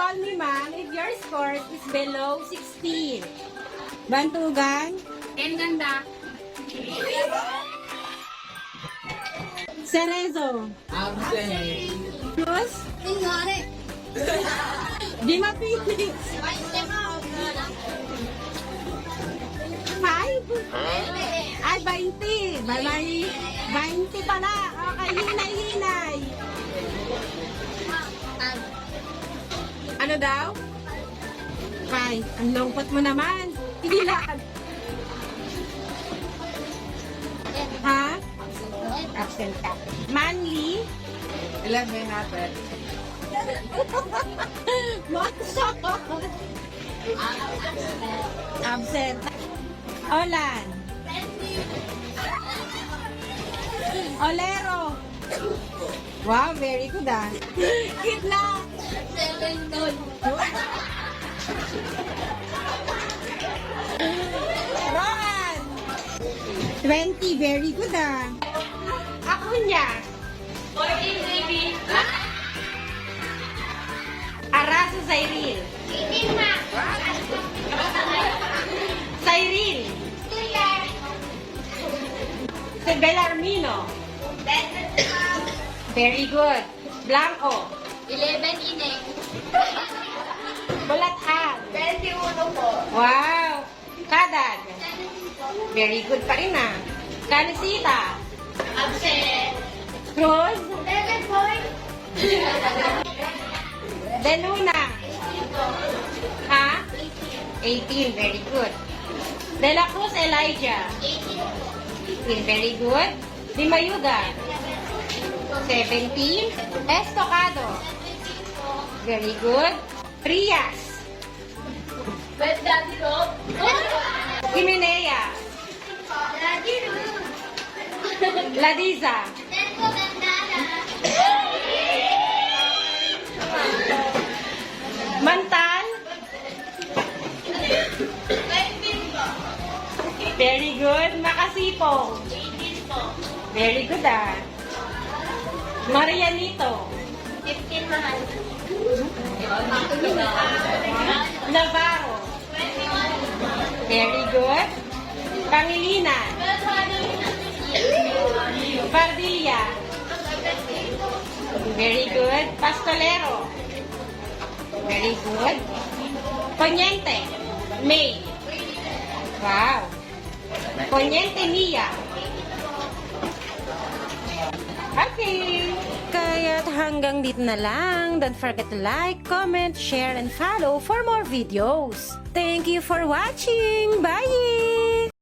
call me ma'am if your score is below 16. Bantugan. And ganda. Cerezo. Absent. Cruz. Di mapili. 5. Ay, 20. May 20 pala. Okay, hinay-hinay. Ano daw? Ay, ang lungkot mo naman. Ilan? Ha? Absent ka. Manly? 11 natin. Maksok. Absent. Olan. Olero. Wow, very good ah. Kitla. 7 doon. Rohan. 20, very good ah. Ako niya. 14, baby. Araso Cyril. 18 na. Cyril. Si Belarmino. Very good. Blanco. 11, Ine. Bulat-an. 21 po. Wow. Kadag. Very good pa rin ah. Kanisita. Absent. Cruz. 11 point. De Luna. Ha? 18. Very good. De La Cruz Elijah. 18. Very good. Di Mayuga. 17. Estocado. Very good. Prias. Web Daddy Rob. Himenea. Daddy Rob. Ladiza. Tenko Bandana. Mantal. 20 po. Very good. Makasipong. 18 po. Very good ah. Marianito. 15 mahal. Navarro. 21. Very good. Pangilinan. Pardilla. Very good. Pastolero. Very good. Poniente. May. Wow. Poniente Mia. Okay. Kaya't hanggang dito na lang. Don't forget to like, comment, share, and follow for more videos. Thank you for watching. Bye!